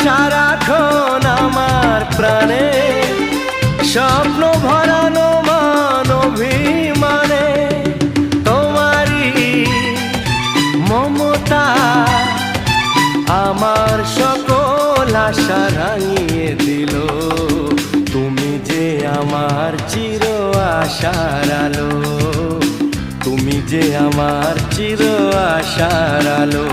সারাক্ষণ আমার প্রাণে, স্বপ্ন ভরানো মান অভিমানে। তোমারই মমতা আমার সকল আশা রাঙিয়ে দিল। তুমি যে আমার চির আশার আলো, তুমি যে আমার চির আশার আলো।